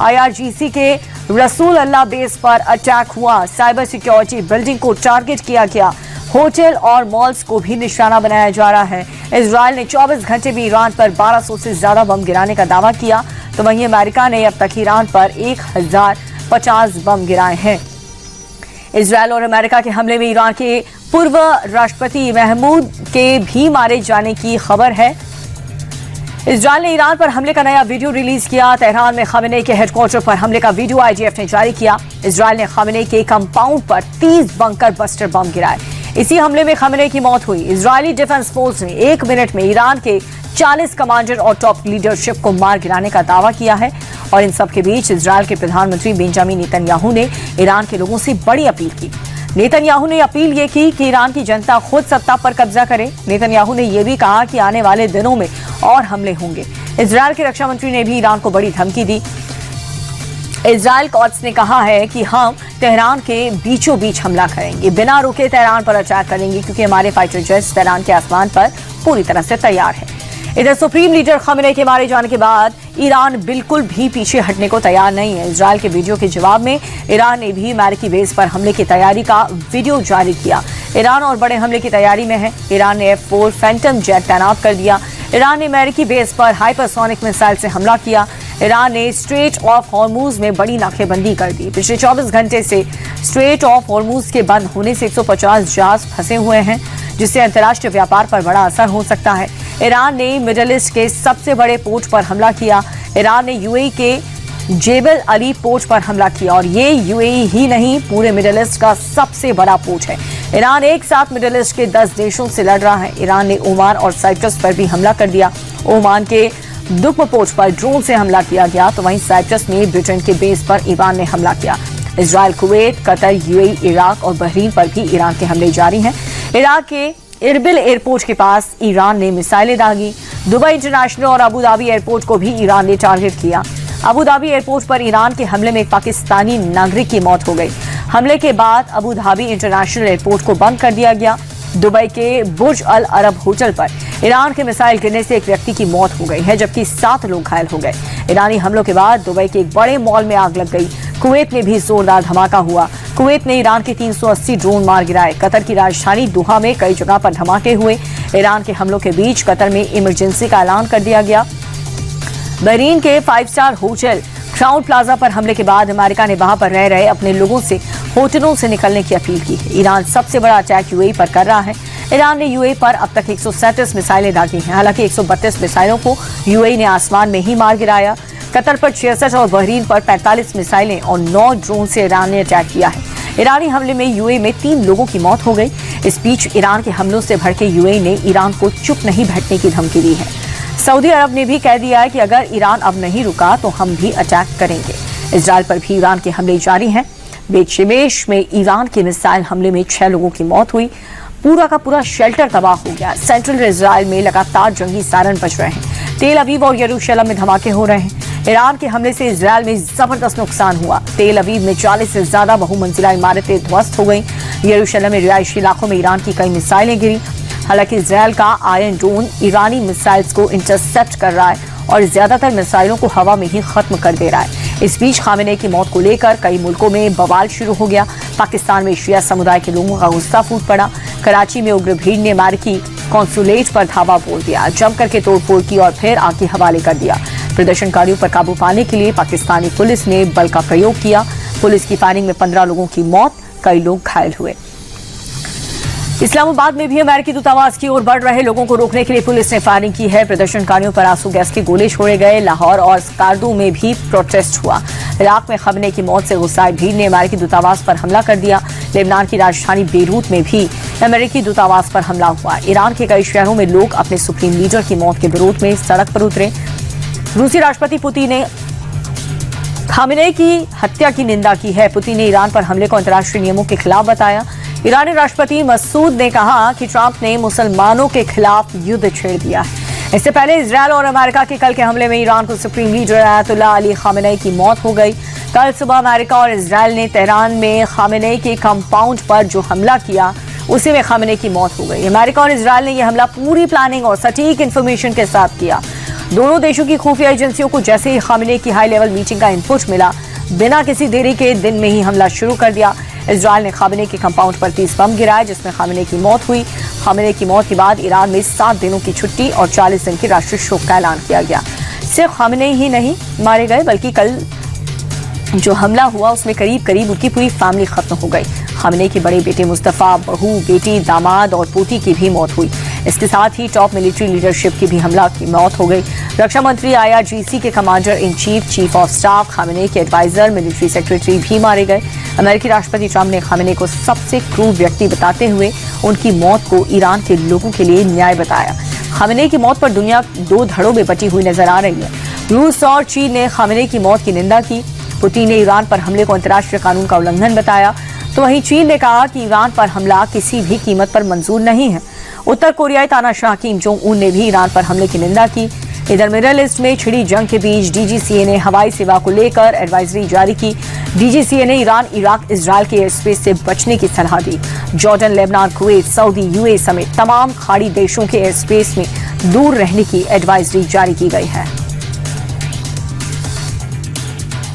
IRGC के रसूल अल्लाह base पर अटैक हुआ। साइबर सिक्योरिटी बिल्डिंग को टारगेट किया गया। होटल और मॉल्स को भी निशाना बनाया जा रहा है। इजराइल ने 24 घंटे में ईरान पर 1200 से ज्यादा बम गिराने का दावा किया, तो वहीं अमेरिका ने अब तक ईरान पर 1050 बम गिराए हैं। इजराइल और अमेरिका के हमले में ईरान के पूर्व राष्ट्रपति महमूद के भी मारे जाने की खबर है। इजराइल ने ईरान पर हमले का नया वीडियो रिलीज किया। तेहरान में खामेनेई के हेडक्वार्टर पर हमले का वीडियो IDF ने जारी किया। इजराइल ने खामेनेई के कंपाउंड पर 30 बंकर बस्टर बम गिराए। इसी हमले में खामेनेई की मौत हुई। इजरायली डिफेंस फोर्स ने 1 मिनट में ईरान के 40 कमांडर और टॉप लीडरशिप को मार गिराने का दावा किया है। और इन सब के बीच इजराइल के प्रधानमंत्री बेंजामिन नेतन्याहू ने ईरान के लोगों से बड़ी अपील की। नेतन्याहू ने अपील ये की कि ईरान की जनता खुद सत्ता पर कब्जा करे। नेतन्याहू ने यह भी कहा कि आने वाले दिनों में और हमले होंगे। इजराइल के रक्षा मंत्री ने भी ईरान को बड़ी धमकी दी। इजराइल कोर्ट्स ने कहा है कि हम तेहरान के बीचों बीच हमला करेंगे, बिना रुके तेहरान पर अटैक करेंगे, क्योंकि हमारे फाइटर जेट्स तेहरान के आसमान पर पूरी तरह से तैयार है। इधर सुप्रीम लीडर खामेनेई के मारे जाने के बाद ईरान बिल्कुल भी पीछे हटने को तैयार नहीं है। इजराइल के वीडियो के जवाब में ईरान ने भी अमेरिकी बेस पर हमले की तैयारी का वीडियो जारी किया। ईरान और बड़े हमले की तैयारी में है। ईरान ने F-4 फैंटम जेट तैनात कर दिया। ईरान ने अमेरिकी बेस पर हाइपरसोनिक मिसाइल से हमला किया। ईरान ने स्ट्रेट ऑफ हॉर्मूज में बड़ी नाकेबंदी कर दी। पिछले 24 घंटे से स्ट्रेट ऑफ हॉर्मूज के बंद होने से 150 जहाज फंसे हुए हैं, जिससे अंतर्राष्ट्रीय व्यापार पर बड़ा असर हो सकता है। ईरान ने मिडल ईस्ट के सबसे बड़े पोर्ट पर हमला किया। ईरान ने UAE के जेबल अली पोर्ट पर हमला किया, और ये UAE ही नहीं, पूरे मिडल ईस्ट का सबसे बड़ा पोर्ट है। ईरान एक साथ मिडल ईस्ट के 10 देशों से लड़ रहा है। ईरान ने ओमान और साइप्रस पर भी हमला कर दिया। ओमान के दुक्म पोर्ट पर ड्रोन से हमला किया गया, तो वहीं साइप्रस में ब्रिटेन के बेस पर ईरान ने हमला किया। Israel, Kuwait, Qatar, UAE, Iraq और बहरीन पर भी ईरान के हमले जारी हैं। इराक के इरबिल एयरपोर्ट के पास ईरान ने मिसाइलें दागी। दुबई इंटरनेशनल और अबू धाबी एयरपोर्ट को भी ईरान ने टारगेट किया। अबू धाबी एयरपोर्ट पर ईरान के हमले में एक पाकिस्तानी नागरिक की मौत हो गई। हमले के बाद अबू धाबी इंटरनेशनल एयरपोर्ट को बंद कर दिया गया। दुबई के बुर्ज अल अरब होटल पर ईरान के मिसाइल गिरने से एक व्यक्ति की मौत हो गई है, जबकि 7 लोग घायल हो गए। ईरानी हमलों के बाद दुबई के एक बड़े मॉल में आग लग गई। कुवैत में भी जोरदार धमाका हुआ। कुवैत ने ईरान के 380 ड्रोन मार गिराए। कतर की राजधानी दोहा में कई जगह पर धमाके हुए। ईरान के हमलों के बीच कतर में इमरजेंसी का ऐलान कर दिया गया। बहरीन के 5 स्टार होटल क्राउन प्लाजा पर हमले के बाद अमेरिका ने वहां पर रह रहे अपने लोगों से होटलों से निकलने की अपील की है। ईरान सबसे बड़ा अटैक UAE पर कर रहा है। ईरान ने UAE पर अब तक 137 मिसाइलें दागी हैं। हालांकि 132 मिसाइलों को UAE ने आसमान में ही मार गिराया। कतर पर 66 और बहरीन पर 45 मिसाइलें और 9 ड्रोन से ईरान ने अटैक किया है। ईरानी हमले में UAE में 3 लोगों की मौत हो गई। इस बीच ईरान के हमलों से भड़के UAE ने ईरान को चुप नहीं बैठने की धमकी दी है। सऊदी अरब ने भी कह दिया है कि अगर ईरान अब नहीं रुका तो हम भी अटैक करेंगे। इजराइल पर भी ईरान के हमले जारी हैं। बेत शेमेश में ईरान के मिसाइल हमले में 6 लोगों की मौत हुई। पूरा का पूरा शेल्टर तबाह हो गया। सेंट्रल इजराइल में लगातार जंगी सायरन बज रहे हैं। तेल अवीव और यरूशलेम में धमाके हो रहे हैं। ईरान के हमले से इजराइल में जबरदस्त नुकसान हुआ। तेल अवीव में 40 से ज्यादा बहुमंजिला इमारतें ध्वस्त हो गईं। यरूशलेम में रिहायशी इलाकों में ईरान की कई मिसाइलें गिरी। हालांकि इजराइल का आयरन डोम ईरानी मिसाइल्स को इंटरसेप्ट कर रहा है और ज्यादातर मिसाइलों को हवा में ही खत्म कर दे रहा है। इस बीच खामेनेई की मौत को लेकर कई मुल्कों में बवाल शुरू हो गया। पाकिस्तान में शिया समुदाय के लोगों का गुस्सा फूट पड़ा। कराची में उग्र भीड़ ने अमेरिकी कॉन्सुलेट पर धावा बोल दिया, जमकर के तोड़फोड़ की और फिर आग के हवाले कर दिया। प्रदर्शनकारियों पर काबू पाने के लिए पाकिस्तानी पुलिस ने बल का प्रयोग किया। पुलिस की फायरिंग में 15 लोगों की मौत, कई लोग घायल हुए। इस्लामाबाद में भी अमेरिकी दूतावास की ओर बढ़ रहे लोगों को रोकने के लिए पुलिस ने फायरिंग की है। प्रदर्शनकारियों पर आंसू गैस के गोले छोड़े गए। लाहौर और स्कार्दू में भी प्रोटेस्ट हुआ। इराक में खामेनेई की मौत से गुस्साए भीड़ ने अमेरिकी दूतावास पर हमला कर दिया। लेबनान की राजधानी बेरूत में भी अमेरिकी दूतावास पर हमला हुआ। ईरान के कई शहरों में लोग अपने सुप्रीम लीडर की मौत के विरोध में सड़क पर उतरे। रूसी राष्ट्रपति पुतिन ने खामेनेई की हत्या की निंदा की है। पुतिन ने ईरान पर हमले को अंतर्राष्ट्रीय नियमों के खिलाफ बताया। ईरानी राष्ट्रपति मसूद ने कहा कि ट्रंप ने मुसलमानों के खिलाफ युद्ध छेड़ दिया है। इससे पहले इजरायल और अमेरिका के कल के हमले में ईरान को supreme leader Ayatollah Ali Khamenei की मौत हो गई। कल सुबह अमेरिका और इजरायल ने तेहरान में खामेनेई के कंपाउंड पर जो हमला किया, उसी में खामेनेई की मौत हो गई। अमेरिका और इजरायल ने यह हमला पूरी प्लानिंग और सटीक इंफॉर्मेशन के साथ किया। दोनों देशों की खुफिया एजेंसियों को जैसे ही खामेनेई की हाई लेवल मीटिंग का इनपुट मिला, बिना किसी देरी के दिन में ही हमला शुरू कर दिया। इजराइल ने खामेनेई के कंपाउंड पर 30 बम गिराए, जिसमें खामेनेई की मौत हुई। खामेनेई की मौत के बाद ईरान में 7 दिनों की छुट्टी और 40 दिन की राष्ट्रीय शोक का ऐलान किया गया। सिर्फ खामेनेई ही नहीं मारे गए, बल्कि कल जो हमला हुआ उसमें करीब करीब उनकी पूरी फैमिली खत्म हो गई। खामेनेई के बड़े बेटे मुस्तफा, बहू, बेटी, दामाद और पोती की भी मौत हुई। इसके साथ ही टॉप मिलिट्री लीडरशिप की भी हमला की मौत हो गई। रक्षा मंत्री IRGC के commander in chief, chief of staff, Khamenei के एडवाइजर, मिलिट्री सेक्रेटरी भी मारे गए। अमेरिकी राष्ट्रपति ट्रंप ने खामेनेई को सबसे क्रूर व्यक्ति बताते हुए उनकी मौत को ईरान के लोगों के लिए न्याय बताया। खामेनेई की मौत पर दुनिया 2 धड़ों में बटी हुई नजर आ रही है। रूस और चीन ने खामेनेई की मौत की निंदा की। पुतिन ने ईरान पर हमले को अंतर्राष्ट्रीय कानून का उल्लंघन बताया, तो वहीं चीन ने कहा कि ईरान पर हमला किसी भी कीमत पर मंजूर नहीं है। उत्तर कोरियाई तानाशाह किम जोंग उन ने भी ईरान पर हमले की निंदा की। इधर मिडल ईस्ट में छिड़ी जंग के बीच DGCA ने हवाई सेवा को लेकर एडवाइजरी जारी की। DGCA ने ईरान, इराक, इजराइल के एयर स्पेस से बचने की सलाह दी। Jordan, Lebanon, Kuwait, Saudi, UAE समेत तमाम खाड़ी देशों के एयर स्पेस में दूर रहने की एडवाइजरी जारी की गई है।